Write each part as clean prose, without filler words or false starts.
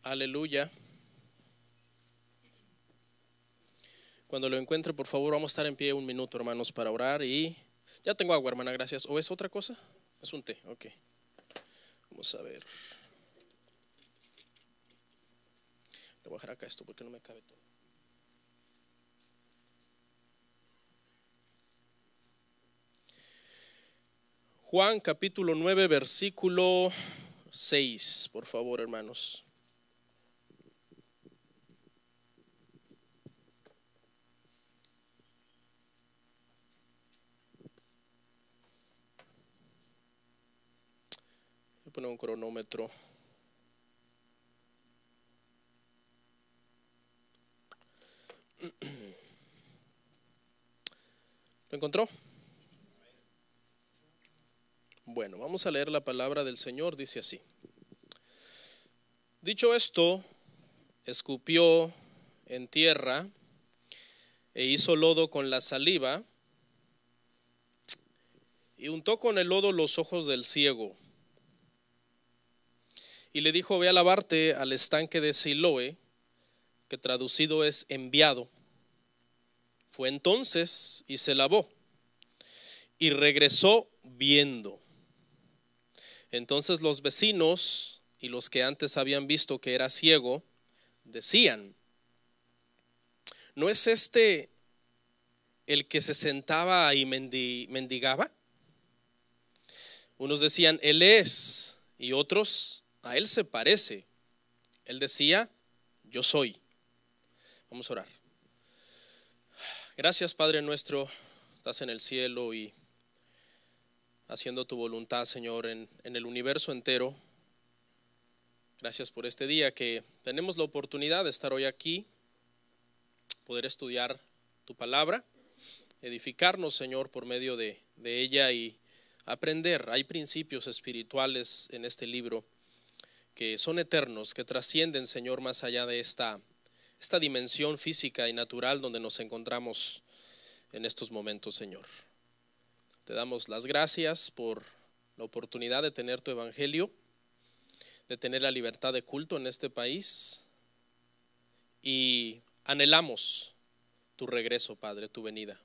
Aleluya. Cuando lo encuentre, por favor, vamos a estar en pie un minuto, hermanos, para orar. Y ya tengo agua, hermana, gracias. ¿O es otra cosa? Es un té, ok. Vamos a ver. Voy a bajar acá esto porque no me cabe todo. Juan capítulo 9, versículo 6, por favor, hermanos. Voy a poner un cronómetro. ¿Lo encontró? Bueno, vamos a leer la palabra del Señor, dice así. Dicho esto, escupió en tierra e hizo lodo con la saliva y untó con el lodo los ojos del ciego. Y le dijo: ve a lavarte al estanque de Siloé, que traducido es enviado. Fue entonces y se lavó y regresó viendo. Entonces los vecinos y los que antes habían visto que era ciego decían: ¿no es este el que se sentaba y mendigaba? Unos decían: él es, y otros: a él se parece. Él decía: yo soy. Vamos a orar. Gracias, Padre nuestro, estás en el cielo y haciendo tu voluntad, Señor, en el universo entero. Gracias por este día que tenemos la oportunidad de estar hoy aquí, poder estudiar tu palabra, edificarnos, Señor, por medio de ella y aprender. Hay principios espirituales en este libro que son eternos, que trascienden, Señor, más allá de esta dimensión física y natural donde nos encontramos en estos momentos, Señor. Te damos las gracias por la oportunidad de tener tu evangelio, de tener la libertad de culto en este país, y anhelamos tu regreso, Padre, tu venida.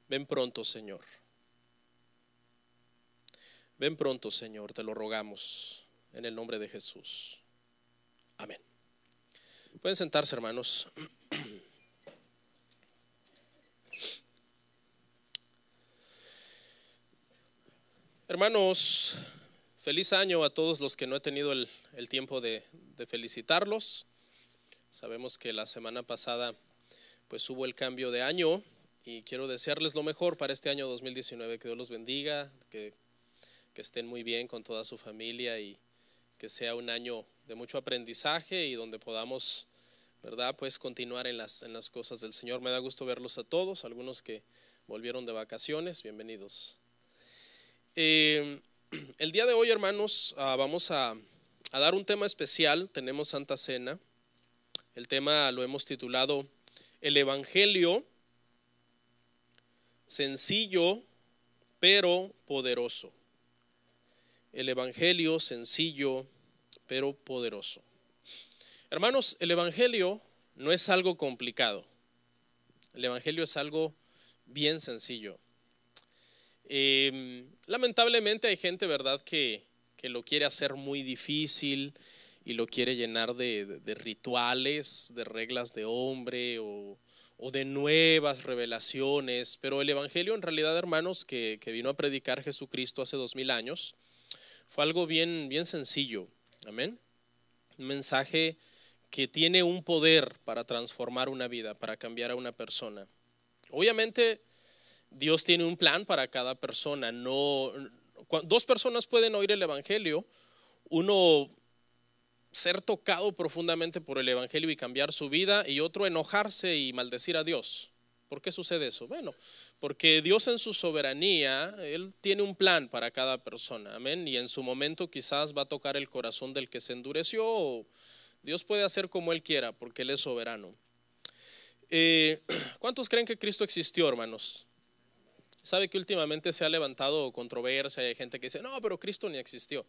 Ven pronto, Señor. Ven pronto, Señor, te lo rogamos en el nombre de Jesús. Amén. Pueden sentarse, hermanos. Hermanos, feliz año a todos los que no he tenido el tiempo de felicitarlos. Sabemos que la semana pasada pues hubo el cambio de año y quiero desearles lo mejor para este año 2019. Que Dios los bendiga, que estén muy bien con toda su familia y que sea un año de mucho aprendizaje y donde podamos, ¿verdad?, pues continuar en las cosas del Señor. Me da gusto verlos a todos, algunos que volvieron de vacaciones, bienvenidos. El día de hoy, hermanos, vamos a dar un tema especial. Tenemos Santa Cena. El tema lo hemos titulado El Evangelio sencillo pero poderoso. El Evangelio sencillo pero poderoso. Hermanos, el Evangelio no es algo complicado. El Evangelio es algo bien sencillo. Lamentablemente hay gente, ¿verdad?, que lo quiere hacer muy difícil y lo quiere llenar de rituales, de reglas de hombre o de nuevas revelaciones. Pero el Evangelio, en realidad, hermanos, que vino a predicar Jesucristo hace 2000 años, fue algo bien sencillo. Amén. Un mensaje que tiene un poder para transformar una vida, para cambiar a una persona. Obviamente Dios tiene un plan para cada persona. Dos personas pueden oír el Evangelio, uno ser tocado profundamente por el Evangelio y cambiar su vida, y otro enojarse y maldecir a Dios. ¿Por qué sucede eso? Bueno, porque Dios en su soberanía, Él tiene un plan para cada persona, amén, y en su momento quizás va a tocar el corazón del que se endureció, o Dios puede hacer como Él quiera, porque Él es soberano. ¿Cuántos creen que Cristo existió, hermanos? Sabe que últimamente se ha levantado controversia, hay gente que dice: no, pero Cristo ni existió.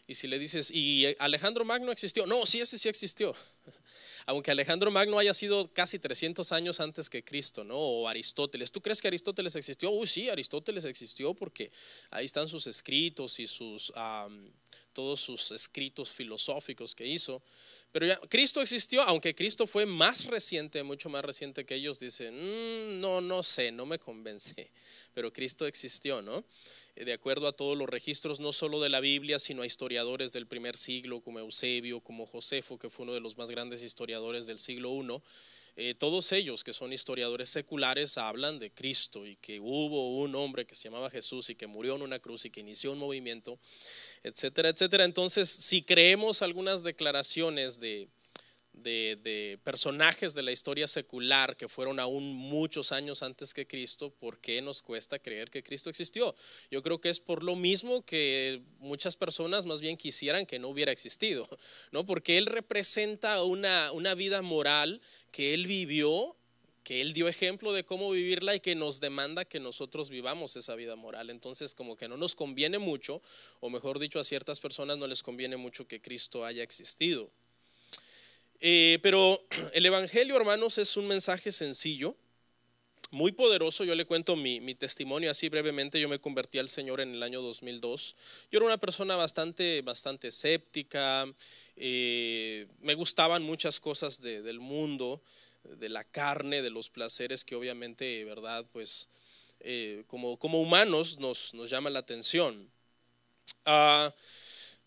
Y si le dices, ¿y Alejandro Magno existió? No, sí, ese sí existió. Aunque Alejandro Magno haya sido casi 300 años antes que Cristo, ¿no? O Aristóteles. ¿Tú crees que Aristóteles existió? Sí, Aristóteles existió porque ahí están sus escritos y todos sus escritos filosóficos que hizo. Pero ya, Cristo existió, aunque Cristo fue más reciente, mucho más reciente que ellos. Dicen, no sé, no me convence. Pero Cristo existió, ¿no? De acuerdo a todos los registros, no solo de la Biblia, sino a historiadores del primer siglo, como Eusebio, como Josefo, que fue uno de los más grandes historiadores del siglo I. Todos ellos, que son historiadores seculares, hablan de Cristo y que hubo un hombre que se llamaba Jesús y que murió en una cruz y que inició un movimiento, etcétera, etcétera. Entonces, si creemos algunas declaraciones de personajes de la historia secular que fueron aún muchos años antes que Cristo, ¿por qué nos cuesta creer que Cristo existió? Yo creo que es por lo mismo que muchas personas más bien quisieran que no hubiera existido, ¿no? Porque Él representa una vida moral que Él vivió, que Él dio ejemplo de cómo vivirla y que nos demanda que nosotros vivamos esa vida moral. Entonces, como que no nos conviene mucho, o mejor dicho, a ciertas personas no les conviene mucho que Cristo haya existido. Pero el Evangelio, hermanos, es un mensaje sencillo, muy poderoso. Yo le cuento mi testimonio así brevemente. Yo me convertí al Señor en el año 2002. Yo era una persona bastante escéptica. Me gustaban muchas cosas del mundo, de la carne, de los placeres que obviamente, verdad, pues como humanos nos llama la atención.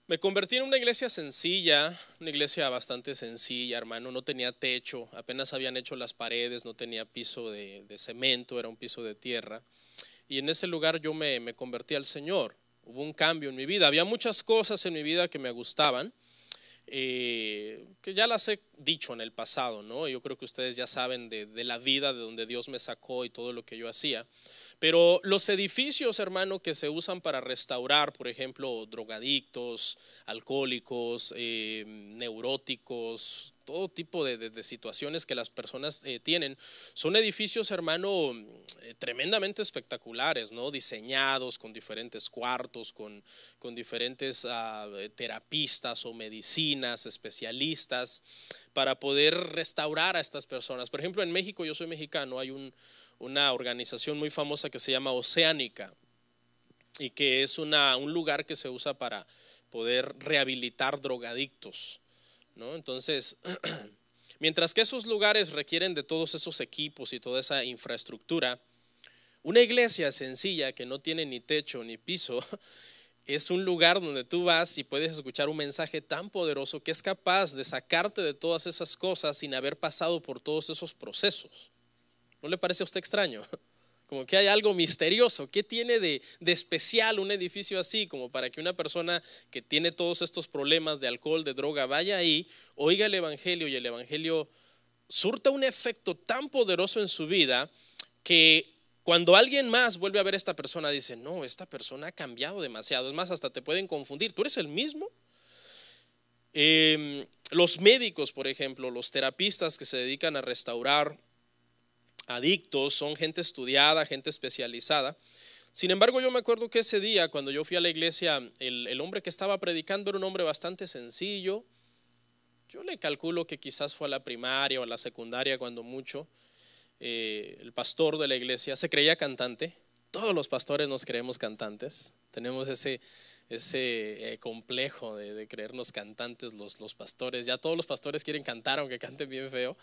Me convertí en una iglesia sencilla, una iglesia bastante sencilla, hermano. No tenía techo, apenas habían hecho las paredes, no tenía piso de cemento, era un piso de tierra. Y en ese lugar yo me convertí al Señor. Hubo un cambio en mi vida. Había muchas cosas en mi vida que me gustaban, que ya las he dicho en el pasado, ¿no? Yo creo que ustedes ya saben de la vida, de donde Dios me sacó y todo lo que yo hacía. Pero los edificios, hermano, que se usan para restaurar, por ejemplo, drogadictos, alcohólicos, neuróticos, todo tipo de situaciones que las personas tienen, son edificios, hermano, tremendamente espectaculares, ¿no? Diseñados con diferentes cuartos, con diferentes terapistas o medicinas, especialistas, para poder restaurar a estas personas. Por ejemplo, en México, yo soy mexicano, hay una organización muy famosa que se llama Oceánica y que es un lugar que se usa para poder rehabilitar drogadictos, ¿no? Entonces, mientras que esos lugares requieren de todos esos equipos y toda esa infraestructura, una iglesia sencilla que no tiene ni techo ni piso es un lugar donde tú vas y puedes escuchar un mensaje tan poderoso que es capaz de sacarte de todas esas cosas sin haber pasado por todos esos procesos. ¿No le parece a usted extraño? Como que hay algo misterioso. ¿Qué tiene de especial un edificio así como para que una persona que tiene todos estos problemas de alcohol, de droga, vaya ahí, oiga el Evangelio y el Evangelio surta un efecto tan poderoso en su vida que cuando alguien más vuelve a ver a esta persona dice, no, esta persona ha cambiado demasiado? Es más, hasta te pueden confundir. ¿Tú eres el mismo? Los médicos, por ejemplo, los terapistas que se dedican a restaurar adictos, son gente estudiada, gente especializada. Sin embargo, yo me acuerdo que ese día cuando yo fui a la iglesia, el hombre que estaba predicando era un hombre bastante sencillo. Yo le calculo que quizás fue a la primaria o a la secundaria cuando mucho. El pastor de la iglesia se creía cantante. Todos los pastores nos creemos cantantes. Tenemos ese complejo de creernos cantantes los pastores. Ya todos los pastores quieren cantar aunque canten bien feo.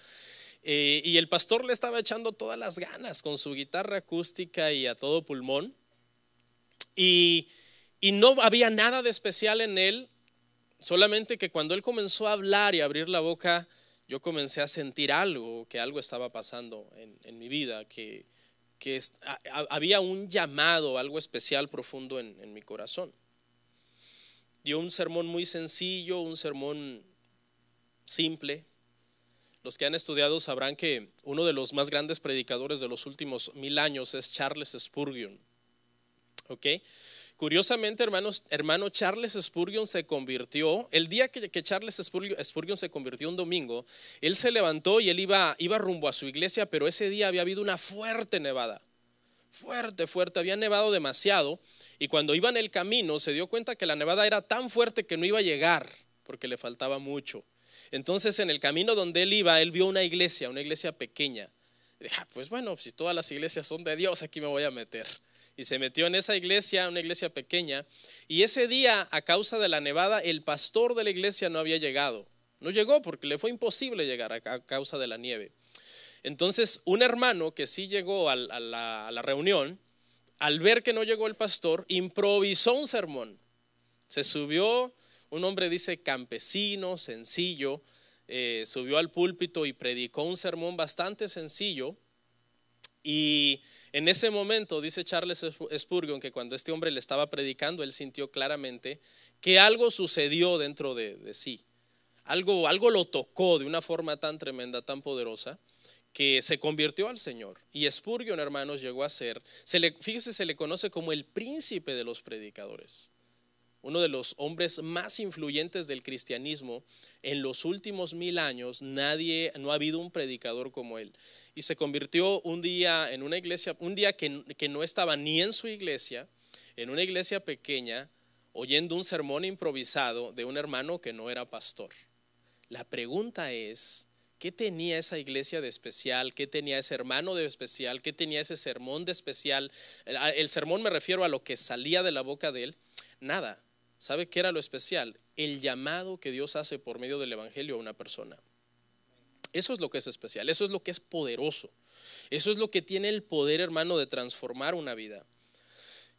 Y el pastor le estaba echando todas las ganas con su guitarra acústica y a todo pulmón. Y no había nada de especial en él, solamente que cuando él comenzó a hablar y a abrir la boca, yo comencé a sentir algo, que algo estaba pasando en mi vida, que había un llamado, algo especial, profundo en mi corazón. Dio un sermón muy sencillo, un sermón simple. Los que han estudiado sabrán que uno de los más grandes predicadores de los últimos 1000 años es Charles Spurgeon. ¿Ok? Curiosamente, hermano Charles Spurgeon se convirtió, el día que Charles Spurgeon se convirtió un domingo, él se levantó y él iba rumbo a su iglesia, pero ese día había habido una fuerte nevada, fuerte, había nevado demasiado. y cuando iba en el camino se dio cuenta que la nevada era tan fuerte que no iba a llegar porque le faltaba mucho. Entonces en el camino donde él iba, él vio una iglesia pequeña. Y dije, pues bueno, si todas las iglesias son de Dios, aquí me voy a meter. Y se metió en esa iglesia, una iglesia pequeña, y ese día, a causa de la nevada, el pastor de la iglesia no había llegado. No llegó porque le fue imposible llegar a causa de la nieve. Entonces un hermano que sí llegó a la reunión, al ver que no llegó el pastor, improvisó un sermón. Se subió, un hombre dice campesino, sencillo, subió al púlpito y predicó un sermón bastante sencillo. Y en ese momento dice Charles Spurgeon que cuando este hombre le estaba predicando, él sintió claramente que algo sucedió dentro de sí. Algo lo tocó de una forma tan tremenda, tan poderosa, que se convirtió al Señor. Y Spurgeon, hermanos, llegó a ser, fíjese, se le conoce como el príncipe de los predicadores. Uno de los hombres más influyentes del cristianismo. En los últimos 1000 años no ha habido un predicador como él. Y se convirtió un día en una iglesia, un día que no estaba ni en su iglesia, en una iglesia pequeña, oyendo un sermón improvisado de un hermano que no era pastor. La pregunta es, ¿qué tenía esa iglesia de especial? ¿Qué tenía ese hermano de especial? ¿Qué tenía ese sermón de especial? El sermón me refiero a lo que salía de la boca de él. Nada. ¿Sabe qué era lo especial? El llamado que Dios hace por medio del evangelio a una persona. Eso es lo que es especial, eso es lo que es poderoso. Eso es lo que tiene el poder, hermano, de transformar una vida.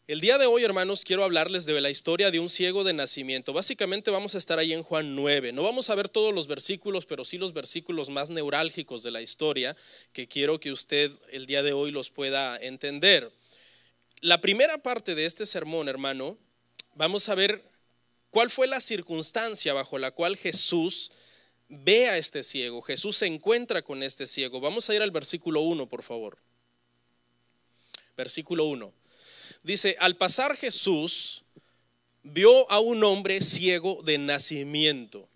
El día de hoy, hermanos, quiero hablarles de la historia de un ciego de nacimiento. Básicamente vamos a estar ahí en Juan 9. No vamos a ver todos los versículos, pero sí los versículos más neurálgicos de la historia, que quiero que usted el día de hoy los pueda entender. La primera parte de este sermón, hermano, vamos a ver cuál fue la circunstancia bajo la cual Jesús ve a este ciego. Jesús se encuentra con este ciego. Vamos a ir al versículo 1, por favor. Versículo 1. Dice, al pasar Jesús vio a un hombre ciego de nacimiento.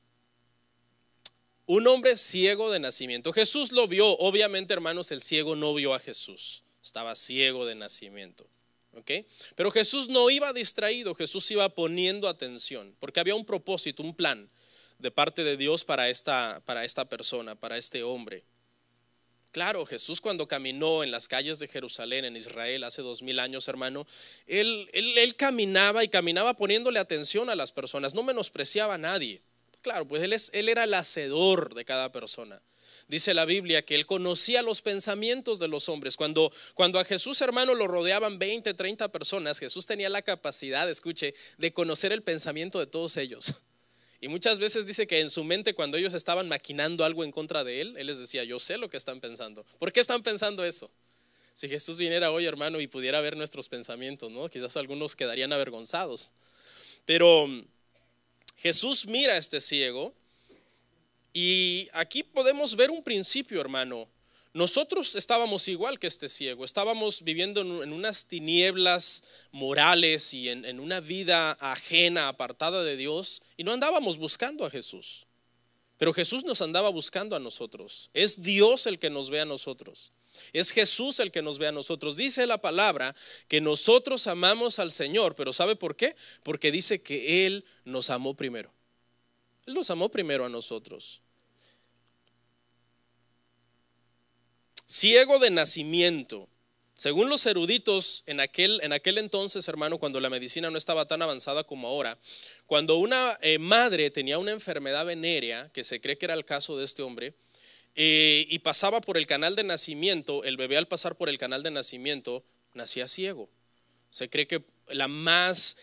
Un hombre ciego de nacimiento. Jesús lo vio. Obviamente, hermanos, el ciego no vio a Jesús. Estaba ciego de nacimiento. ¿Okay? Pero Jesús no iba distraído, Jesús iba poniendo atención, porque había un propósito, un plan de parte de Dios para esta persona, para este hombre. Claro, Jesús cuando caminó en las calles de Jerusalén, en Israel, hace 2000 años, hermano, él caminaba y caminaba poniéndole atención a las personas, no menospreciaba a nadie. Claro, pues él era el hacedor de cada persona. Dice la Biblia que él conocía los pensamientos de los hombres. Cuando a Jesús, hermano, lo rodeaban 20, 30 personas, Jesús tenía la capacidad, escuche, de conocer el pensamiento de todos ellos. Y muchas veces dice que en su mente, cuando ellos estaban maquinando algo en contra de él les decía, yo sé lo que están pensando. ¿Por qué están pensando eso? Si Jesús viniera hoy, hermano, y pudiera ver nuestros pensamientos, ¿no? Quizás algunos quedarían avergonzados. Pero Jesús mira a este ciego. Y aquí podemos ver un principio, hermano. Nosotros estábamos igual que este ciego, estábamos viviendo en unas tinieblas morales y en una vida ajena, apartada de Dios, y no andábamos buscando a Jesús. Pero Jesús nos andaba buscando a nosotros. Es Dios el que nos ve a nosotros. Es Jesús el que nos ve a nosotros. Dice la palabra que nosotros amamos al Señor, pero ¿sabe por qué? Porque dice que Él nos amó primero. Él nos amó primero a nosotros. Ciego de nacimiento. Según los eruditos en aquel entonces, hermano, cuando la medicina no estaba tan avanzada como ahora, cuando una madre tenía una enfermedad venérea, que se cree que era el caso de este hombre, y pasaba por el canal de nacimiento, el bebé al pasar por el canal de nacimiento nacía ciego. Se cree que la más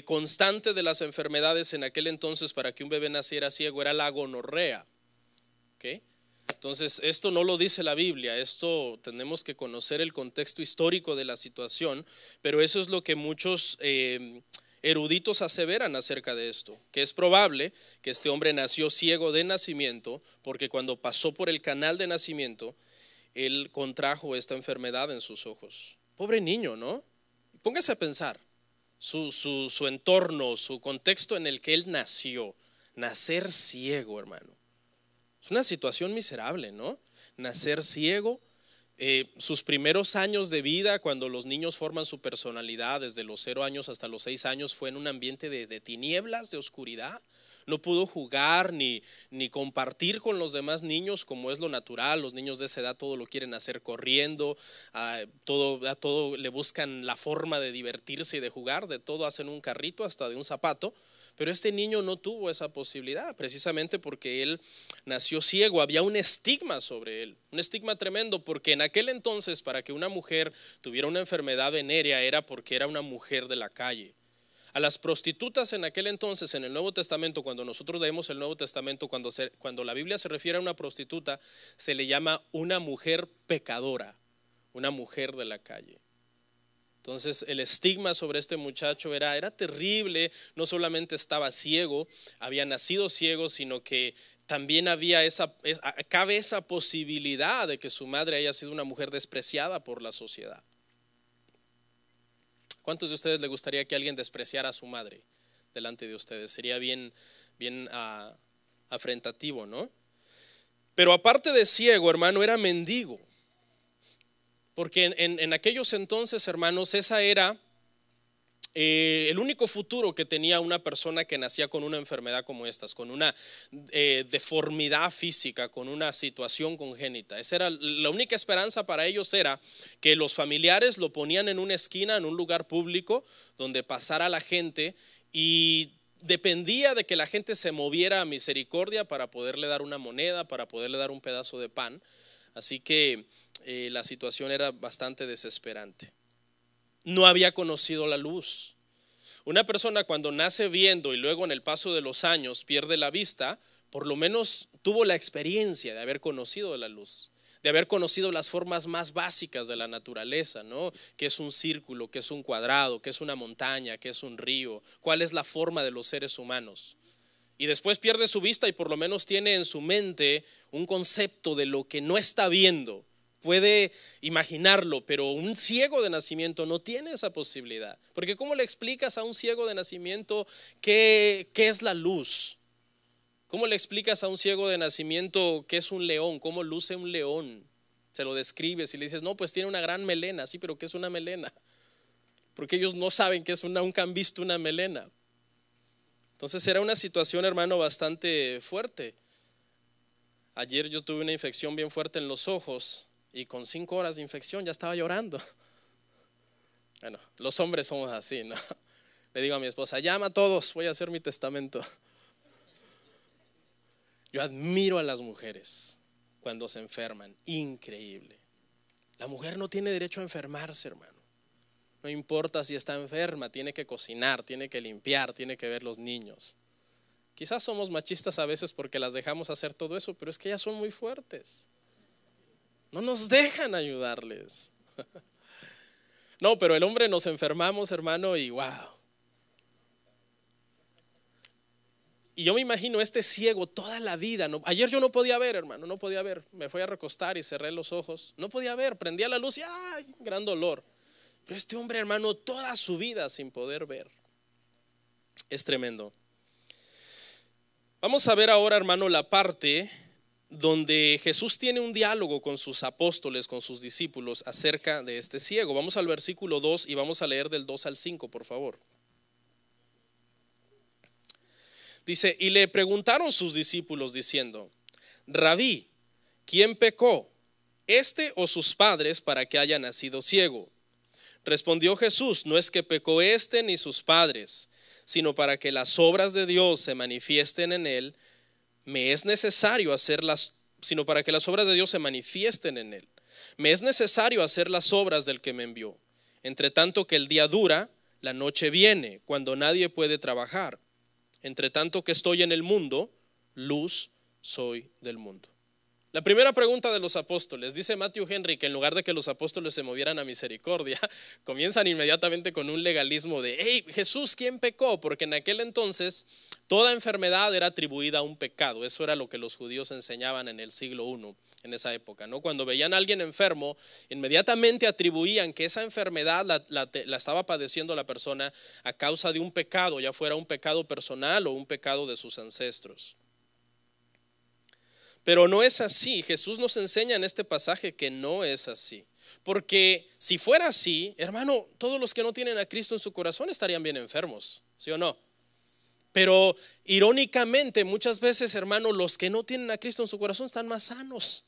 constante de las enfermedades en aquel entonces para que un bebé naciera ciego era la gonorrea. ¿Okay? Entonces esto no lo dice la Biblia, esto tenemos que conocer el contexto histórico de la situación, pero eso es lo que muchos eruditos aseveran acerca de esto, que es probable que este hombre nació ciego de nacimiento porque cuando pasó por el canal de nacimiento él contrajo esta enfermedad en sus ojos. Pobre niño, ¿no? Póngase a pensar su entorno, su contexto en el que él nació, nacer ciego, hermano. Es una situación miserable, ¿no? Nacer ciego, sus primeros años de vida, cuando los niños forman su personalidad, desde los 0 años hasta los 6 años, fue en un ambiente de tinieblas, de oscuridad. No pudo jugar ni compartir con los demás niños como es lo natural. Los niños de esa edad todo lo quieren hacer corriendo, a todo le buscan la forma de divertirse y de jugar, de todo hacen un carrito, hasta de un zapato. Pero este niño no tuvo esa posibilidad, precisamente porque él nació ciego. Había un estigma sobre él, un estigma tremendo, porque en aquel entonces, para que una mujer tuviera una enfermedad venérea, era porque era una mujer de la calle. A las prostitutas en aquel entonces, en el Nuevo Testamento, cuando nosotros leemos el Nuevo Testamento, cuando la Biblia se refiere a una prostituta, se le llama una mujer pecadora, una mujer de la calle. Entonces el estigma sobre este muchacho era terrible. No solamente estaba ciego, había nacido ciego, sino que también cabe esa posibilidad de que su madre haya sido una mujer despreciada por la sociedad. ¿Cuántos de ustedes le gustaría que alguien despreciara a su madre delante de ustedes? Sería bien afrentativo, ¿no? Pero aparte de ciego, hermano, era mendigo. Porque en aquellos entonces, hermanos, esa era el único futuro que tenía una persona que nacía con una enfermedad como estas, con una deformidad física, con una situación congénita. Esa era la única esperanza para ellos, era que los familiares lo ponían en una esquina, en un lugar público donde pasara la gente, y dependía de que la gente se moviera a misericordia para poderle dar una moneda, para poderle dar un pedazo de pan. Así que la situación era bastante desesperante. No había conocido la luz. Una persona cuando nace viendo y luego en el paso de los años pierde la vista, por lo menos tuvo la experiencia de haber conocido la luz, de haber conocido las formas más básicas de la naturaleza, ¿no? ¿Qué es un círculo? ¿Qué es un cuadrado? ¿Qué es una montaña? ¿Qué es un río? ¿Cuál es la forma de los seres humanos? Y después pierde su vista y por lo menos tiene en su mente un concepto de lo que no está viendo. Puede imaginarlo, pero un ciego de nacimiento no tiene esa posibilidad. Porque ¿cómo le explicas a un ciego de nacimiento qué es la luz? ¿Cómo le explicas a un ciego de nacimiento qué es un león? ¿Cómo luce un león? Se lo describes y le dices, no, pues tiene una gran melena. Sí, pero ¿qué es una melena? Porque ellos no saben qué es nunca han visto una melena. Entonces era una situación, hermano, bastante fuerte. Ayer yo tuve una infección bien fuerte en los ojos y con 5 horas de infección ya estaba llorando. Bueno, los hombres somos así, ¿no? Le digo a mi esposa, llama a todos, voy a hacer mi testamento. Yo admiro a las mujeres cuando se enferman, increíble. La mujer no tiene derecho a enfermarse, hermano. No importa si está enferma, tiene que cocinar, tiene que limpiar, tiene que ver los niños. Quizás somos machistas a veces porque las dejamos hacer todo eso, pero es que ellas son muy fuertes. No nos dejan ayudarles. No, pero el hombre nos enfermamos, hermano, y wow. Y yo me imagino este ciego toda la vida. Ayer yo no podía ver, hermano, no podía ver. Me fui a recostar y cerré los ojos. No podía ver, prendía la luz y ¡ay! Gran dolor. Pero este hombre, hermano, toda su vida sin poder ver. Es tremendo. Vamos a ver ahora, hermano, la parte donde Jesús tiene un diálogo con sus apóstoles, con sus discípulos acerca de este ciego. Vamos al versículo 2 y vamos a leer del 2 al 5, por favor. Dice, y le preguntaron sus discípulos diciendo, Rabí, ¿quién pecó, este o sus padres, para que haya nacido ciego? Respondió Jesús, no es que pecó este ni sus padres, sino para que las obras de Dios se manifiesten en él. Me es necesario sino para que las obras de Dios se manifiesten en él. Me es necesario hacer las obras del que me envió. Entre tanto que el día dura, la noche viene, cuando nadie puede trabajar. Entre tanto que estoy en el mundo, luz soy del mundo. La primera pregunta de los apóstoles, dice Matthew Henry que en lugar de que los apóstoles se movieran a misericordia, comienzan inmediatamente con un legalismo de, hey, Jesús, ¿quién pecó? Porque en aquel entonces toda enfermedad era atribuida a un pecado. Eso era lo que los judíos enseñaban en el siglo I, en esa época, ¿no? Cuando veían a alguien enfermo, inmediatamente atribuían que esa enfermedad la estaba padeciendo la persona a causa de un pecado, ya fuera un pecado personal o un pecado de sus ancestros. Pero no es así. Jesús nos enseña en este pasaje que no es así. Porque si fuera así, hermano, todos los que no tienen a Cristo en su corazón estarían bien enfermos, ¿sí o no? Pero irónicamente, muchas veces, hermano, los que no tienen a Cristo en su corazón están más sanos.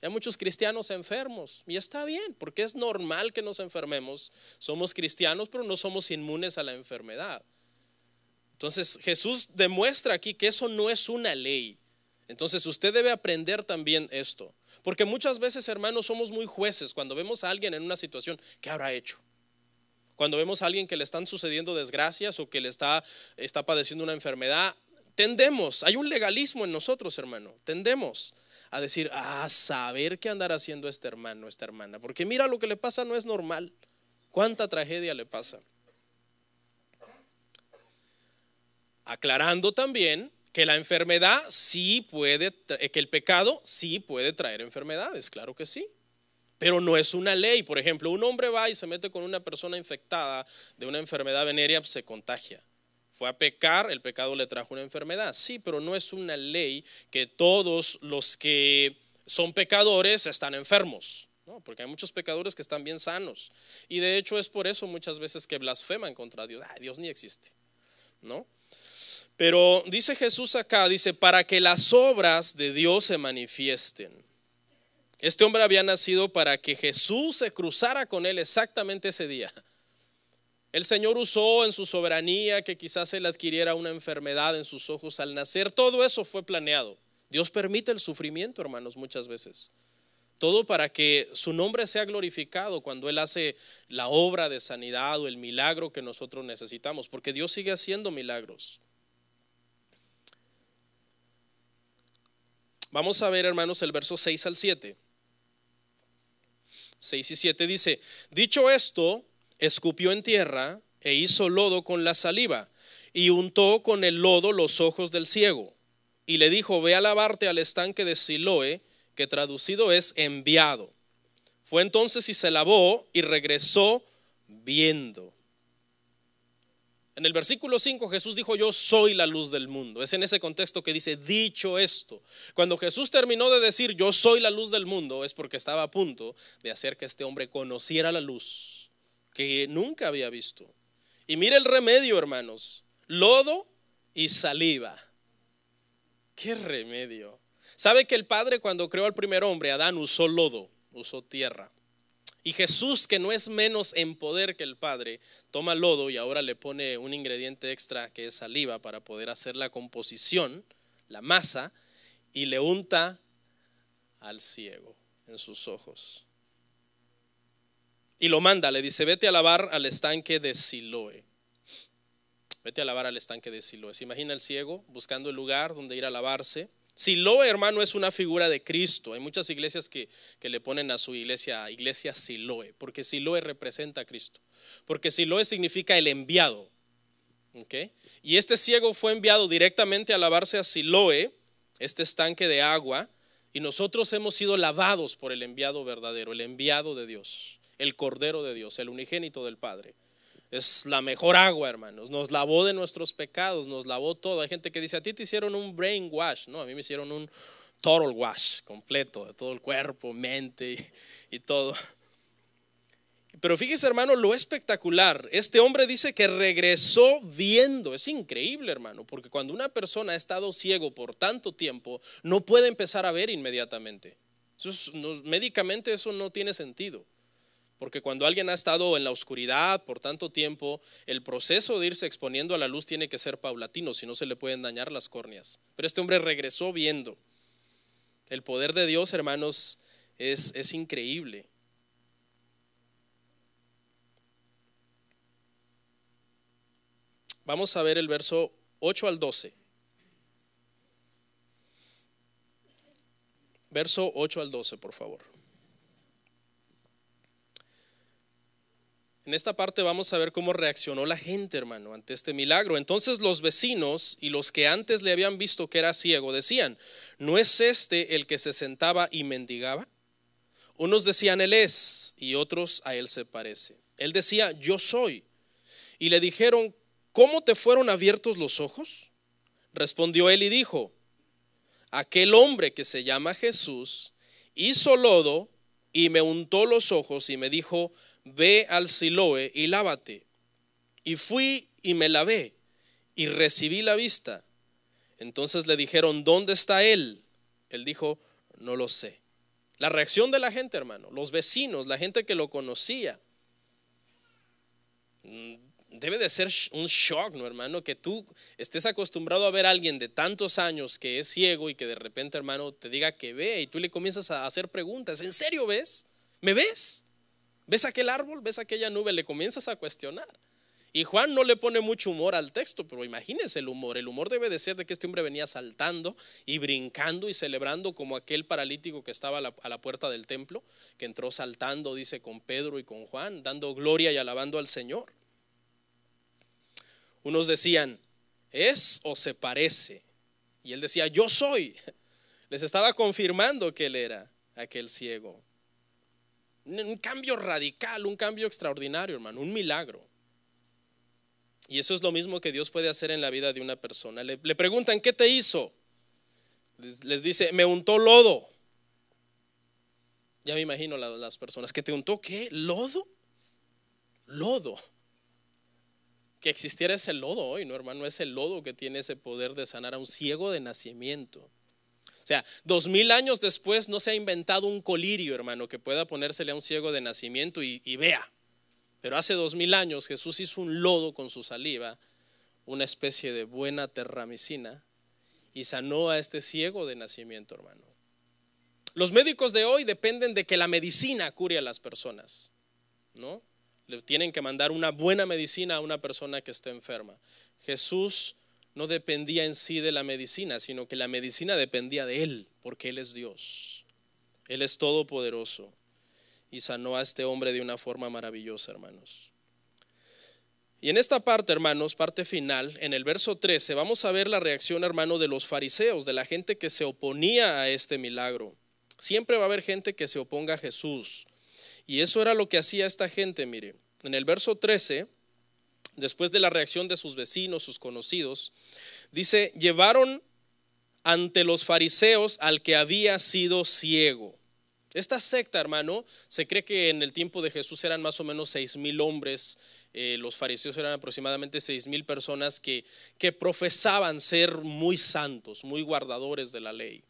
Hay muchos cristianos enfermos y está bien, porque es normal que nos enfermemos. Somos cristianos, pero no somos inmunes a la enfermedad. Entonces Jesús demuestra aquí que eso no es una ley. Entonces usted debe aprender también esto, porque muchas veces, hermanos, somos muy jueces cuando vemos a alguien en una situación. ¿Qué habrá hecho? Cuando vemos a alguien que le están sucediendo desgracias o que le está padeciendo una enfermedad, tendemos, hay un legalismo en nosotros, hermano, tendemos a decir, saber qué andar haciendo este hermano, esta hermana, porque mira lo que le pasa, no es normal. ¿Cuánta tragedia le pasa? Aclarando también que la enfermedad sí puede, que el pecado sí puede traer enfermedades, claro que sí, pero no es una ley. Por ejemplo, un hombre va y se mete con una persona infectada de una enfermedad venérea, pues se contagia. Fue a pecar, el pecado le trajo una enfermedad, sí, pero no es una ley que todos los que son pecadores están enfermos, ¿no? Porque hay muchos pecadores que están bien sanos, y de hecho es por eso muchas veces que blasfeman contra Dios. Dios ni existe, ¿no? Pero dice Jesús acá, dice, para que las obras de Dios se manifiesten. Este hombre había nacido para que Jesús se cruzara con él exactamente ese día. El Señor usó en su soberanía que quizás él adquiriera una enfermedad en sus ojos al nacer. Todo eso fue planeado. Dios permite el sufrimiento, hermanos, muchas veces. Todo para que su nombre sea glorificado cuando Él hace la obra de sanidad o el milagro que nosotros necesitamos, porque Dios sigue haciendo milagros. Vamos a ver, hermanos, el verso 6 al 7. 6 y 7 dice, dicho esto, escupió en tierra e hizo lodo con la saliva y untó con el lodo los ojos del ciego y le dijo, ve a lavarte al estanque de Siloé, que traducido es enviado. Fue entonces y se lavó y regresó viendo. En el versículo 5 Jesús dijo, yo soy la luz del mundo. Es en ese contexto que dice, dicho esto. Cuando Jesús terminó de decir, yo soy la luz del mundo, es porque estaba a punto de hacer que este hombre conociera la luz que nunca había visto. Y mire el remedio, hermanos, lodo y saliva. ¿Qué remedio? ¿Sabe que el Padre cuando creó al primer hombre, Adán, usó lodo, usó tierra? Y Jesús, que no es menos en poder que el Padre, toma lodo y ahora le pone un ingrediente extra que es saliva para poder hacer la composición, la masa, y le unta al ciego en sus ojos. Y lo manda, le dice, vete a lavar al estanque de Siloé. Vete a lavar al estanque de Siloé. ¿Se imagina el ciego buscando el lugar donde ir a lavarse? Siloé, hermano, es una figura de Cristo. Hay muchas iglesias que le ponen a su iglesia Siloé, porque Siloé representa a Cristo. Porque Siloé significa el enviado. ¿Okay? Y este ciego fue enviado directamente a lavarse a Siloé, este estanque de agua, y nosotros hemos sido lavados por el enviado verdadero, el enviado de Dios, el Cordero de Dios, el unigénito del Padre. Es la mejor agua, hermanos. Nos lavó de nuestros pecados, nos lavó todo. Hay gente que dice, a ti te hicieron un brain wash. No, a mí me hicieron un total wash completo, de todo el cuerpo, mente y todo. Pero fíjese, hermano, lo espectacular. Este hombre dice que regresó viendo. Es increíble, hermano, porque cuando una persona ha estado ciego por tanto tiempo, no puede empezar a ver inmediatamente. Médicamente eso no tiene sentido. Porque cuando alguien ha estado en la oscuridad por tanto tiempo, el proceso de irse exponiendo a la luz tiene que ser paulatino, si no se le pueden dañar las córneas. Pero este hombre regresó viendo. El poder de Dios, hermanos, es increíble. Vamos a ver el verso 8 al 12. Verso 8 al 12, por favor. En esta parte vamos a ver cómo reaccionó la gente, hermano, ante este milagro. Entonces los vecinos y los que antes le habían visto que era ciego decían, ¿no es este el que se sentaba y mendigaba? Unos decían, él es, y otros, a él se parece. Él decía, yo soy. Y le dijeron, ¿cómo te fueron abiertos los ojos? Respondió él y dijo, aquel hombre que se llama Jesús hizo lodo y me untó los ojos y me dijo, ve al Siloé y lávate. Y fui y me lavé y recibí la vista. Entonces le dijeron, ¿dónde está él? Él dijo, no lo sé. La reacción de la gente, hermano, los vecinos, la gente que lo conocía, debe de ser un shock, ¿no, hermano? Que tú estés acostumbrado a ver a alguien de tantos años que es ciego y que de repente, hermano, te diga que ve y tú le comienzas a hacer preguntas. ¿En serio ves? ¿Me ves? ¿Ves aquel árbol? ¿Ves aquella nube? Le comienzas a cuestionar. Y Juan no le pone mucho humor al texto, pero imagínense el humor. El humor debe de ser de que este hombre venía saltando y brincando y celebrando como aquel paralítico que estaba a la puerta del templo, que entró saltando, dice, con Pedro y con Juan, dando gloria y alabando al Señor. Unos decían, ¿es o se parece? Y él decía, yo soy. Les estaba confirmando que él era aquel ciego. Un cambio radical, un cambio extraordinario, hermano, un milagro. Y eso es lo mismo que Dios puede hacer en la vida de una persona. Le preguntan, ¿qué te hizo? Les dice, me untó lodo. Ya me imagino las personas, ¿que te untó qué? ¿Lodo? Lodo. Que existiera ese lodo hoy, ¿no, hermano? Es el lodo que tiene ese poder de sanar a un ciego de nacimiento. O sea, 2000 años después no se ha inventado un colirio, hermano, que pueda ponérsele a un ciego de nacimiento y vea. Pero hace 2000 años Jesús hizo un lodo con su saliva, una especie de buena terramicina, y sanó a este ciego de nacimiento, hermano. Los médicos de hoy dependen de que la medicina cure a las personas, ¿no? Le tienen que mandar una buena medicina a una persona que esté enferma. Jesús no dependía en sí de la medicina, sino que la medicina dependía de Él, porque Él es Dios. Él es todopoderoso. Y sanó a este hombre de una forma maravillosa, hermanos. Y en esta parte, hermanos, parte final, en el verso 13, vamos a ver la reacción, hermano, de los fariseos, de la gente que se oponía a este milagro. Siempre va a haber gente que se oponga a Jesús. Y eso era lo que hacía esta gente, mire. En el verso 13, después de la reacción de sus vecinos, sus conocidos, dice, llevaron ante los fariseos al que había sido ciego. Esta secta, hermano, se cree que en el tiempo de Jesús eran más o menos 6,000 hombres. Los fariseos eran aproximadamente 6,000 personas que profesaban ser muy santos, muy guardadores de la ley.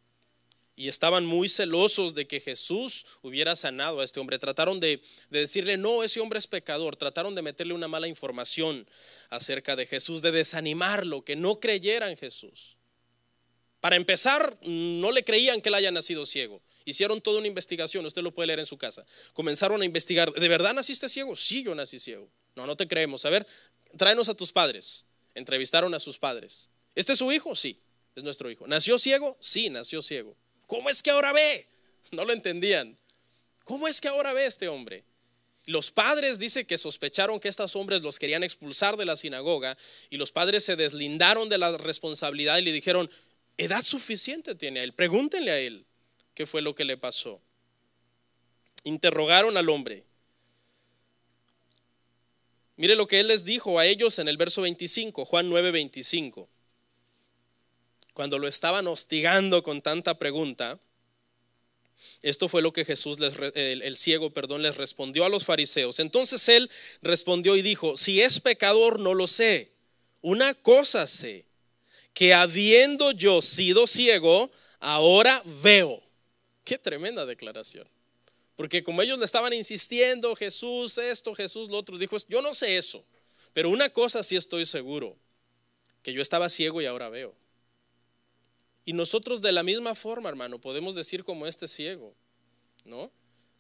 Y estaban muy celosos de que Jesús hubiera sanado a este hombre. Trataron de decirle, no, ese hombre es pecador. Trataron de meterle una mala información acerca de Jesús, de desanimarlo, que no creyera en Jesús. Para empezar, no le creían que él haya nacido ciego. Hicieron toda una investigación, usted lo puede leer en su casa. Comenzaron a investigar, ¿de verdad naciste ciego? Sí, yo nací ciego. No, no te creemos. A ver, tráenos a tus padres. Entrevistaron a sus padres. ¿Este es su hijo? Sí, es nuestro hijo. ¿Nació ciego? Sí, nació ciego. ¿Cómo es que ahora ve? No lo entendían. ¿Cómo es que ahora ve este hombre? Los padres dice que sospecharon que estos hombres los querían expulsar de la sinagoga y los padres se deslindaron de la responsabilidad y le dijeron, edad suficiente tiene a él, pregúntenle a él qué fue lo que le pasó. Interrogaron al hombre. Mire lo que él les dijo a ellos en el verso 25, Juan 9:25. Cuando lo estaban hostigando con tanta pregunta, esto fue lo que Jesús, el ciego, les respondió a los fariseos. Entonces él respondió y dijo, si es pecador no lo sé, una cosa sé, que habiendo yo sido ciego, ahora veo. Qué tremenda declaración. Porque como ellos le estaban insistiendo, Jesús esto, Jesús lo otro, dijo, yo no sé eso, pero una cosa sí estoy seguro, que yo estaba ciego y ahora veo. Y nosotros de la misma forma, hermano, podemos decir como este ciego, ¿no?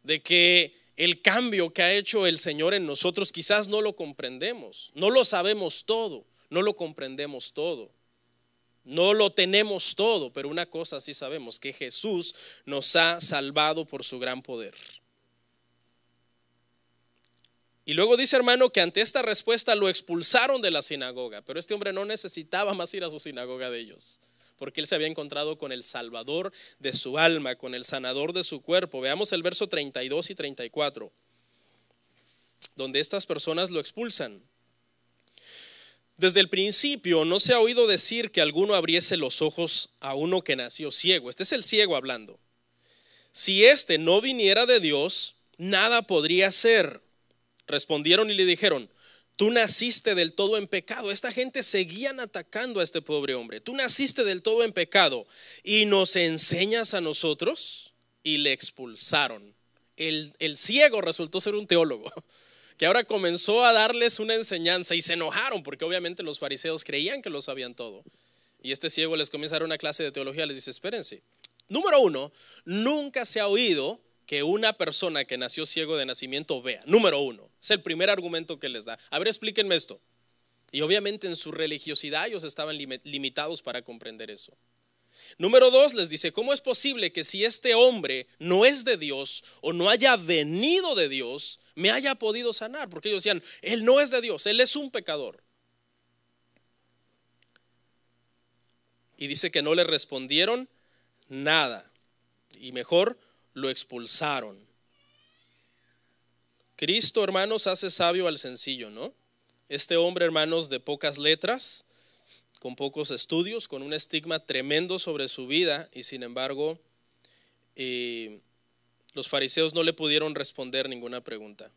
De que el cambio que ha hecho el Señor en nosotros quizás no lo comprendemos, no lo sabemos todo, no lo comprendemos todo, no lo tenemos todo, pero una cosa sí sabemos, que Jesús nos ha salvado por su gran poder. Y luego dice, hermano, que ante esta respuesta lo expulsaron de la sinagoga, pero este hombre no necesitaba más ir a su sinagoga de ellos, porque él se había encontrado con el Salvador de su alma, con el sanador de su cuerpo. Veamos el verso 32 y 34, donde estas personas lo expulsan. Desde el principio no se ha oído decir que alguno abriese los ojos a uno que nació ciego. Este es el ciego hablando. Si éste no viniera de Dios, nada podría hacer. Respondieron y le dijeron: tú naciste del todo en pecado. Esta gente seguían atacando a este pobre hombre. Tú naciste del todo en pecado y nos enseñas a nosotros. Y le expulsaron. El ciego resultó ser un teólogo que ahora comenzó a darles una enseñanza, y se enojaron porque obviamente los fariseos creían que lo sabían todo. Y este ciego les comienza a dar una clase de teología. Les dice: espérense, número uno, nunca se ha oído que una persona que nació ciego de nacimiento vea. Número uno, es el primer argumento que les da. A ver, explíquenme esto. Y obviamente en su religiosidad ellos estaban limitados para comprender eso. Número dos, les dice: ¿cómo es posible que si este hombre no es de Dios o no haya venido de Dios, me haya podido sanar? Porque ellos decían: él no es de Dios, él es un pecador. Y dice que no le respondieron nada, y mejor lo expulsaron. Cristo, hermanos, hace sabio al sencillo, ¿no? Este hombre, hermanos, de pocas letras, con pocos estudios, con un estigma tremendo sobre su vida, y sin embargo los fariseos no le pudieron responder ninguna pregunta.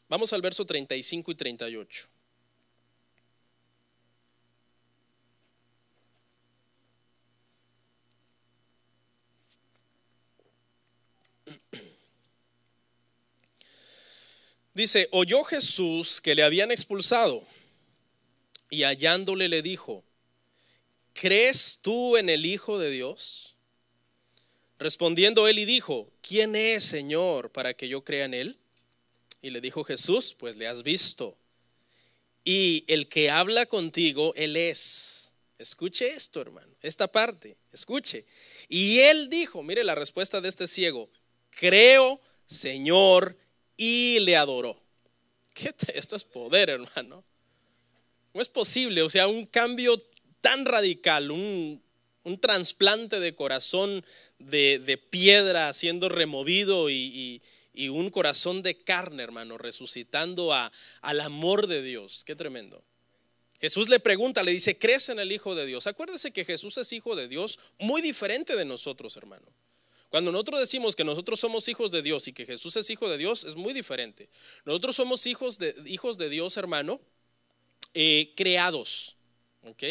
Vamos al verso 35 y 38. Dice: oyó Jesús que le habían expulsado, y hallándole le dijo: ¿crees tú en el Hijo de Dios? Respondiendo él y dijo: ¿quién es, Señor, para que yo crea en él? Y le dijo Jesús: pues le has visto, y el que habla contigo, él es. Escuche esto, hermano, esta parte, escuche. Y él dijo, mire la respuesta de este ciego: creo, Señor, y le adoró. Esto es poder, hermano. ¿Cómo es posible? O sea, un cambio tan radical, un trasplante de corazón de piedra siendo removido, y un corazón de carne, hermano, resucitando al amor de Dios. Qué tremendo. Jesús le pregunta, le dice: ¿crees en el Hijo de Dios? Acuérdese que Jesús es Hijo de Dios, muy diferente de nosotros, hermano. Cuando nosotros decimos que nosotros somos hijos de Dios y que Jesús es Hijo de Dios, es muy diferente. Nosotros somos hijos de Dios, hermano, creados, ¿ok?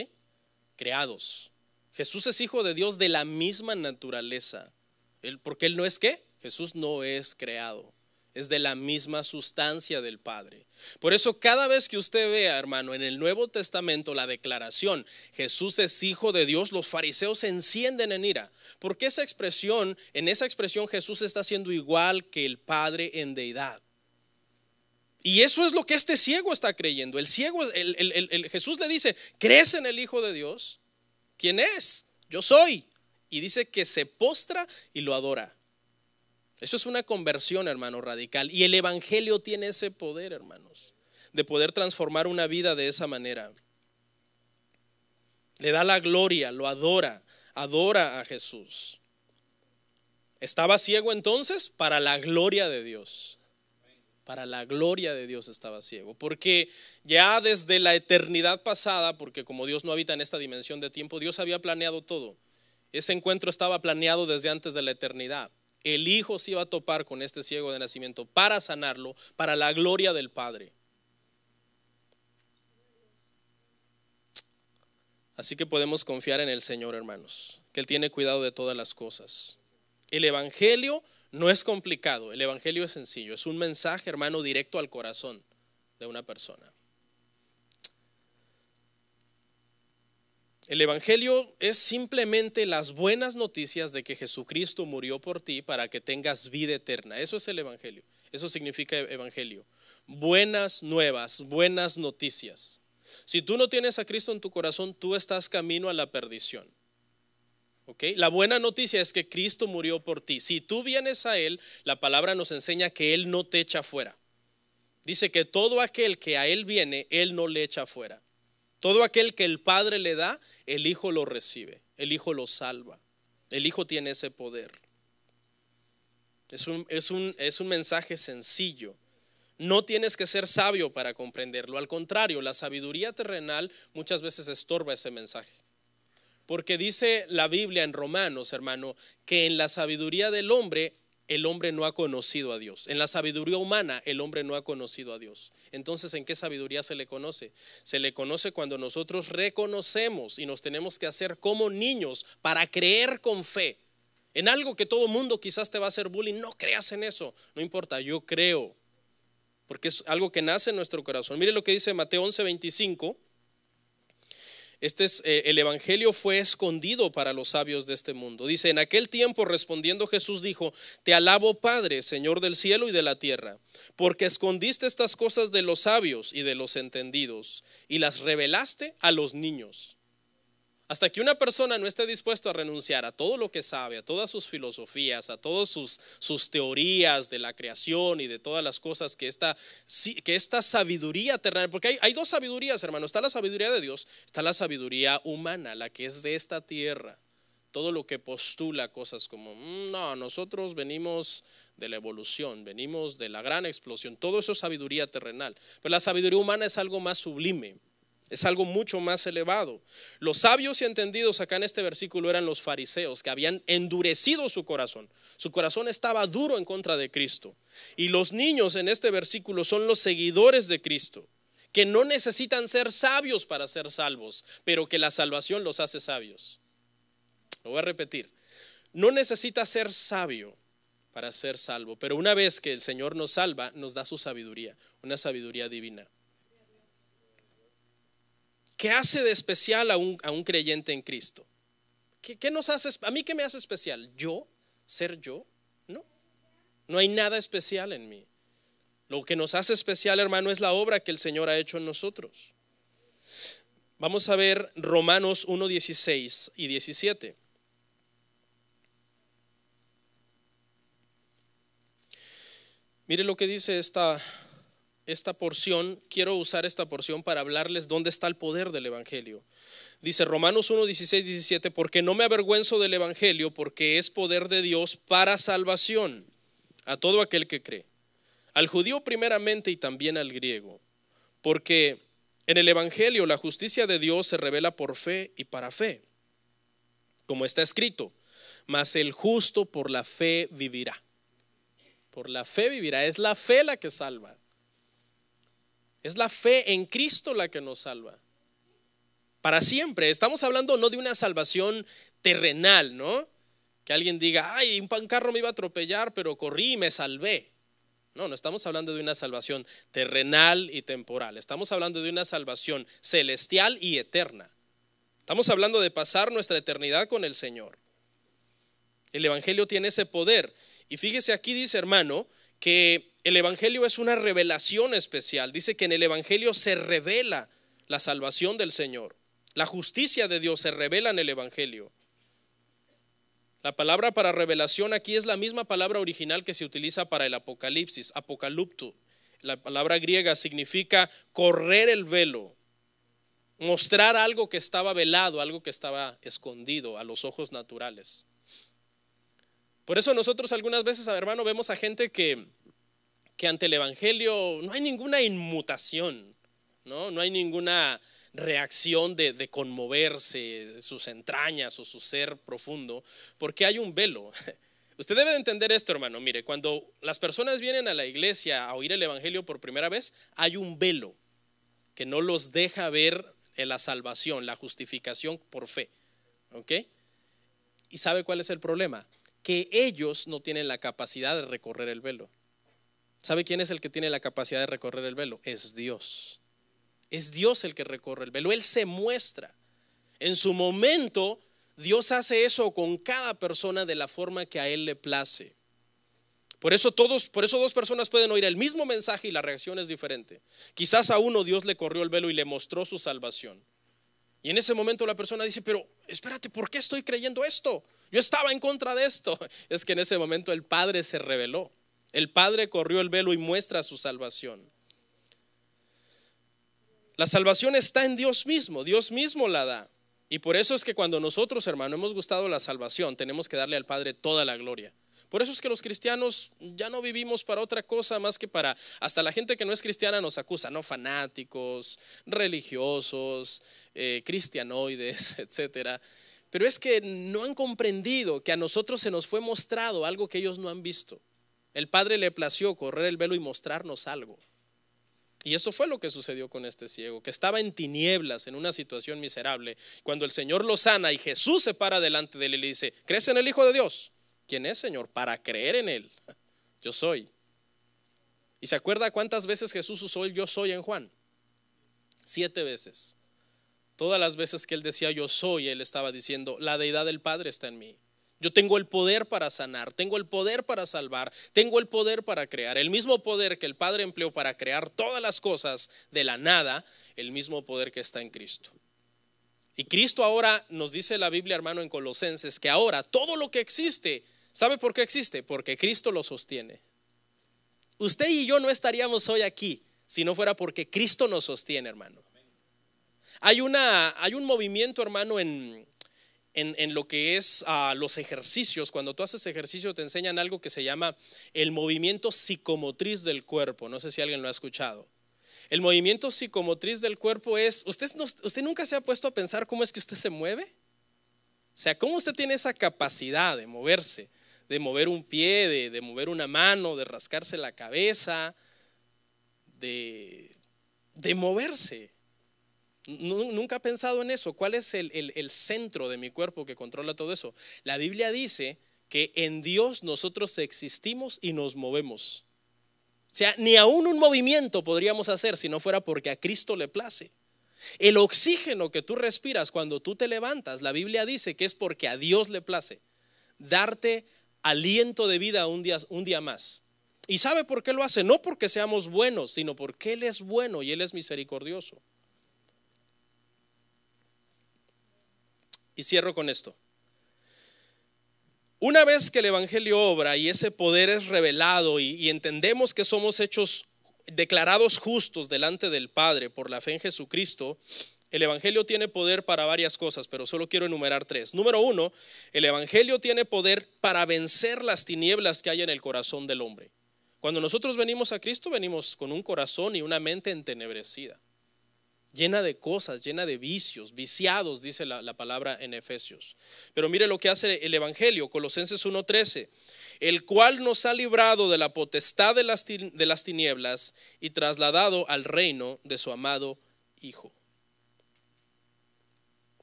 Creados. Jesús es Hijo de Dios de la misma naturaleza. Porque Él no es ¿qué? Jesús no es creado, es de la misma sustancia del Padre. Por eso cada vez que usted vea, hermano, en el Nuevo Testamento la declaración Jesús es Hijo de Dios, los fariseos se encienden en ira, porque en esa expresión Jesús está siendo igual que el Padre en deidad. Y eso es lo que este ciego está creyendo. El ciego, Jesús le dice: ¿crees en el Hijo de Dios? ¿Quién es? Yo soy. Y dice que se postra y lo adora. Eso es una conversión, hermano, radical. Y el evangelio tiene ese poder, hermanos, de poder transformar una vida de esa manera. Le da la gloria, lo adora a Jesús. ¿Estaba ciego entonces? Para la gloria de Dios. Para la gloria de Dios estaba ciego. Porque ya desde la eternidad pasada, porque como Dios no habita en esta dimensión de tiempo, Dios había planeado todo. Ese encuentro estaba planeado desde antes de la eternidad. El Hijo se iba a topar con este ciego de nacimiento para sanarlo, para la gloria del Padre. Así que podemos confiar en el Señor, hermanos, que Él tiene cuidado de todas las cosas. El evangelio no es complicado, el evangelio es sencillo. Es un mensaje, hermano, directo al corazón de una persona. El evangelio es simplemente las buenas noticias de que Jesucristo murió por ti para que tengas vida eterna. Eso es el evangelio. Eso significa evangelio. Buenas nuevas, buenas noticias. Si tú no tienes a Cristo en tu corazón, tú estás camino a la perdición. ¿Okay? La buena noticia es que Cristo murió por ti. Si tú vienes a Él, la palabra nos enseña que Él no te echa fuera. Dice que todo aquel que a Él viene, Él no le echa fuera. Todo aquel que el Padre le da, el Hijo lo recibe, el Hijo lo salva. El Hijo tiene ese poder. Es un mensaje sencillo, No tienes que ser sabio para comprenderlo. Al contrario, la sabiduría terrenal muchas veces estorba ese mensaje. Porque dice la Biblia en Romanos, hermano, que en la sabiduría del hombre, el hombre no ha conocido a Dios. En la sabiduría humana, el hombre no ha conocido a Dios. Entonces, ¿en qué sabiduría se le conoce? Se le conoce cuando nosotros reconocemos y nos tenemos que hacer como niños para creer con fe en algo que todo mundo quizás te va a hacer bullying. No creas en eso, no importa, yo creo, porque es algo que nace en nuestro corazón. Mire lo que dice Mateo 11:25. El evangelio fue escondido para los sabios de este mundo. Dice: en aquel tiempo respondiendo Jesús dijo: te alabo, Padre, Señor del cielo y de la tierra, porque escondiste estas cosas de los sabios y de los entendidos y las revelaste a los niños. Hasta que una persona no esté dispuesto a renunciar a todo lo que sabe, a todas sus filosofías, a todas sus teorías de la creación y de todas las cosas que esta sabiduría terrenal, porque hay dos sabidurías, hermano. Está la sabiduría de Dios, está la sabiduría humana, la que es de esta tierra. Todo lo que postula cosas como no, nosotros venimos de la evolución, venimos de la gran explosión. Todo eso es sabiduría terrenal. Pero la sabiduría humana es algo más sublime. Es algo mucho más elevado. Los sabios y entendidos acá en este versículo eran los fariseos, que habían endurecido su corazón. Su corazón estaba duro en contra de Cristo. Y los niños en este versículo son los seguidores de Cristo, que no necesitan ser sabios para ser salvos, pero que la salvación los hace sabios. Lo voy a repetir. No necesita ser sabio para ser salvo, pero una vez que el Señor nos salva, nos da su sabiduría, una sabiduría divina. ¿Qué hace de especial a un creyente en Cristo? ¿Qué nos hace? ¿A mí qué me hace especial? ¿Yo? ¿Ser yo? No hay nada especial en mí. Lo que nos hace especial, hermano, es la obra que el Señor ha hecho en nosotros. Vamos a ver Romanos 1:16 y 17. Mire lo que dice esta porción. Quiero usar esta porción para hablarles dónde está el poder del evangelio. Dice Romanos 1:16, 17: porque no me avergüenzo del evangelio, porque es poder de Dios para salvación a todo aquel que cree, al judío primeramente y también al griego, porque en el evangelio la justicia de Dios se revela por fe y para fe, como está escrito: mas el justo por la fe vivirá. Por la fe vivirá. Es la fe la que salva. Es la fe en Cristo la que nos salva para siempre. Estamos hablando no de una salvación terrenal, ¿no? Que alguien diga: ay, un carro me iba a atropellar, pero corrí y me salvé. No estamos hablando de una salvación terrenal y temporal. Estamos hablando de una salvación celestial y eterna. Estamos hablando de pasar nuestra eternidad con el Señor. El evangelio tiene ese poder. Y fíjese, aquí dice, hermano, que el evangelio es una revelación especial. Dice que en el evangelio se revela la salvación del Señor. La justicia de Dios se revela en el evangelio. La palabra para revelación aquí es la misma palabra original que se utiliza para el Apocalipsis, apocalupto. La palabra griega significa correr el velo, mostrar algo que estaba velado, algo que estaba escondido a los ojos naturales. Por eso nosotros algunas veces, hermano, vemos a gente que ante el evangelio no hay ninguna inmutación, no hay ninguna reacción de conmoverse sus entrañas o su ser profundo, porque hay un velo. Usted debe de entender esto, hermano. Mire, cuando las personas vienen a la iglesia a oír el evangelio por primera vez, hay un velo que no los deja ver la salvación, la justificación por fe. ¿Ok? ¿Y sabe cuál es el problema? Que ellos no tienen la capacidad de recorrer el velo. ¿Sabe quién es el que tiene la capacidad de recorrer el velo? Es Dios. Es Dios el que recorre el velo. Él se muestra. En su momento, Dios hace eso con cada persona de la forma que a Él le place. Por eso dos personas pueden oír el mismo mensaje y la reacción es diferente. Quizás a uno Dios le corrió el velo y le mostró su salvación. Y en ese momento la persona dice: pero espérate, ¿por qué estoy creyendo esto? Yo estaba en contra de esto. Es que en ese momento el Padre se reveló. El Padre corrió el velo y muestra su salvación. La salvación está en Dios mismo la da. Y por eso es que cuando nosotros, hermano, hemos gustado la salvación, tenemos que darle al Padre toda la gloria. Por eso es que los cristianos ya no vivimos para otra cosa más que para, hasta la gente que no es cristiana nos acusa, ¿no? Fanáticos, religiosos, cristianoides, etcétera. Pero es que no han comprendido que a nosotros se nos fue mostrado algo que ellos no han visto. El Padre le plació correr el velo y mostrarnos algo. Y eso fue lo que sucedió con este ciego, que estaba en tinieblas, en una situación miserable. Cuando el Señor lo sana y Jesús se para delante de él y le dice: ¿crees en el Hijo de Dios? ¿Quién es, Señor? Para creer en él. Yo soy. ¿Y se acuerda cuántas veces Jesús usó el yo soy en Juan? 7 veces. Todas las veces que él decía yo soy, él estaba diciendo: la deidad del Padre está en mí. Yo tengo el poder para sanar, tengo el poder para salvar, tengo el poder para crear. El mismo poder que el Padre empleó para crear todas las cosas de la nada, el mismo poder que está en Cristo. Y Cristo ahora nos dice la Biblia, hermano, en Colosenses, que ahora todo lo que existe, ¿sabe por qué existe? Porque Cristo lo sostiene. Usted y yo no estaríamos hoy aquí si no fuera porque Cristo nos sostiene, hermano. Hay un movimiento, hermano, en lo que es los ejercicios. Cuando tú haces ejercicio te enseñan algo que se llama el movimiento psicomotriz del cuerpo. No sé si alguien lo ha escuchado. El movimiento psicomotriz del cuerpo es, ¿usted nunca se ha puesto a pensar cómo es que usted se mueve? O sea, ¿cómo usted tiene esa capacidad de moverse? De mover un pie, de mover una mano, de rascarse la cabeza, de moverse. Nunca ha pensado en eso. ¿Cuál es el centro de mi cuerpo que controla todo eso? La Biblia dice que en Dios nosotros existimos y nos movemos. O sea, ni aún un movimiento podríamos hacer si no fuera porque a Cristo le place. El oxígeno que tú respiras cuando tú te levantas, la Biblia dice que es porque a Dios le place darte aliento de vida un día más. ¿Y sabe por qué lo hace? No porque seamos buenos, sino porque Él es bueno y Él es misericordioso. Y cierro con esto. Una vez que el Evangelio obra y ese poder es revelado y entendemos que somos hechos, declarados justos delante del Padre por la fe en Jesucristo, el Evangelio tiene poder para varias cosas, pero solo quiero enumerar 3. Número 1, el Evangelio tiene poder para vencer las tinieblas que hay en el corazón del hombre. Cuando nosotros venimos a Cristo, venimos con un corazón y una mente entenebrecida, llena de cosas, llena de vicios, viciados, dice la palabra en Efesios. Pero mire lo que hace el Evangelio, Colosenses 1:13, el cual nos ha librado de la potestad de las tinieblas y trasladado al reino de su amado Hijo.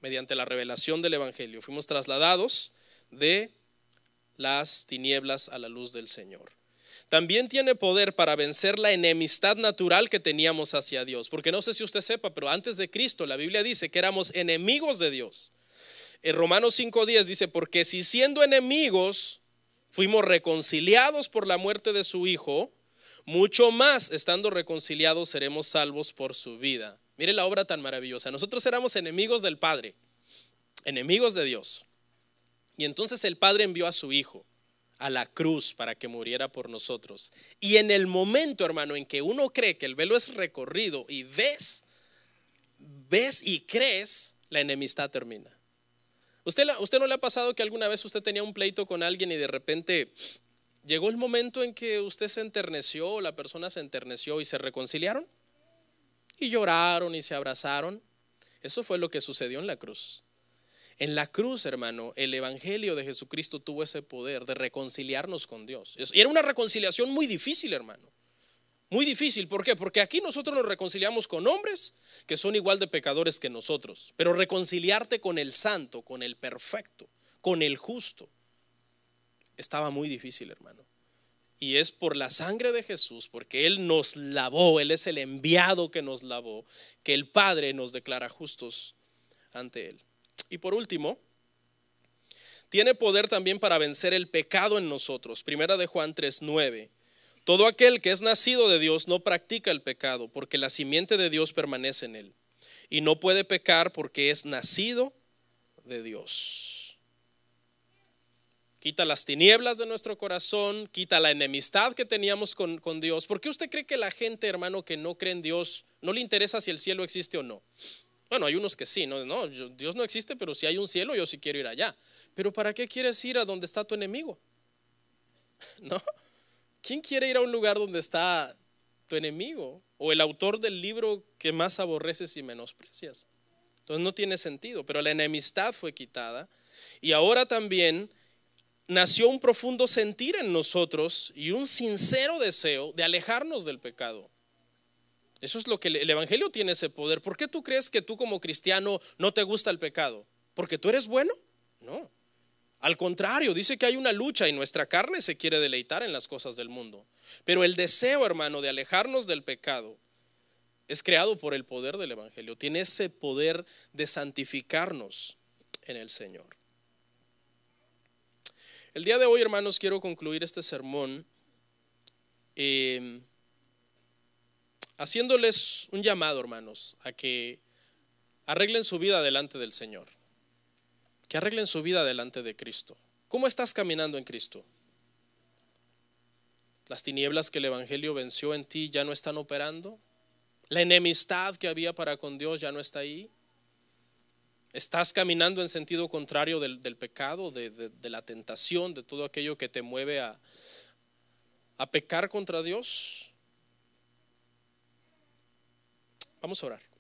Mediante la revelación del Evangelio fuimos trasladados de las tinieblas a la luz del Señor. También tiene poder para vencer la enemistad natural que teníamos hacia Dios. Porque no sé si usted sepa, pero antes de Cristo la Biblia dice que éramos enemigos de Dios. En Romanos 5:10 dice: porque si siendo enemigos fuimos reconciliados por la muerte de su Hijo, mucho más estando reconciliados seremos salvos por su vida. Mire la obra tan maravillosa. Nosotros éramos enemigos del Padre, enemigos de Dios. Y entonces el Padre envió a su Hijo a la cruz para que muriera por nosotros. Y en el momento, hermano, en que uno cree que el velo es recorrido y ves y crees, la enemistad termina. ¿Usted no le ha pasado que alguna vez usted tenía un pleito con alguien y de repente llegó el momento en que usted se enterneció, la persona se enterneció y se reconciliaron? Y lloraron y se abrazaron. Eso fue lo que sucedió en la cruz. En la cruz, hermano, el Evangelio de Jesucristo tuvo ese poder de reconciliarnos con Dios. Y era una reconciliación muy difícil, hermano. Muy difícil. ¿Por qué? Porque aquí nosotros nos reconciliamos con hombres que son igual de pecadores que nosotros. Pero reconciliarte con el santo, con el perfecto, con el justo, estaba muy difícil, hermano. Y es por la sangre de Jesús, porque Él nos lavó, Él es el enviado que nos lavó, que el Padre nos declara justos ante Él. Y por último, tiene poder también para vencer el pecado en nosotros. Primera de Juan 3:9. Todo aquel que es nacido de Dios no practica el pecado, porque la simiente de Dios permanece en él. Y no puede pecar porque es nacido de Dios. Quita las tinieblas de nuestro corazón, quita la enemistad que teníamos con Dios. ¿Por qué usted cree que la gente, hermano, que no cree en Dios, no le interesa si el cielo existe o no? Bueno, hay unos que sí, no, Dios no existe, pero si hay un cielo yo sí quiero ir allá. Pero ¿para qué quieres ir a donde está tu enemigo? ¿no? ¿Quién quiere ir a un lugar donde está tu enemigo o el autor del libro que más aborreces y menosprecias? Entonces no tiene sentido, pero la enemistad fue quitada y ahora también nació un profundo sentir en nosotros y un sincero deseo de alejarnos del pecado. Eso es lo que el evangelio tiene, ese poder. ¿Por qué tú crees que tú como cristiano no te gusta el pecado? ¿Porque tú eres bueno? No. Al contrario, dice que hay una lucha y nuestra carne se quiere deleitar en las cosas del mundo. Pero el deseo, hermano, de alejarnos del pecado es creado por el poder del evangelio. Tiene ese poder de santificarnos en el Señor. El día de hoy, hermanos, quiero concluir este sermón haciéndoles un llamado, hermanos, a que arreglen su vida delante del Señor, que arreglen su vida delante de Cristo. ¿Cómo estás caminando en Cristo? ¿Las tinieblas que el evangelio venció en ti ya no están operando? ¿La enemistad que había para con Dios ya no está ahí? ¿Estás caminando en sentido contrario del pecado, de la tentación, de todo aquello que te mueve a pecar contra Dios? Vamos a orar.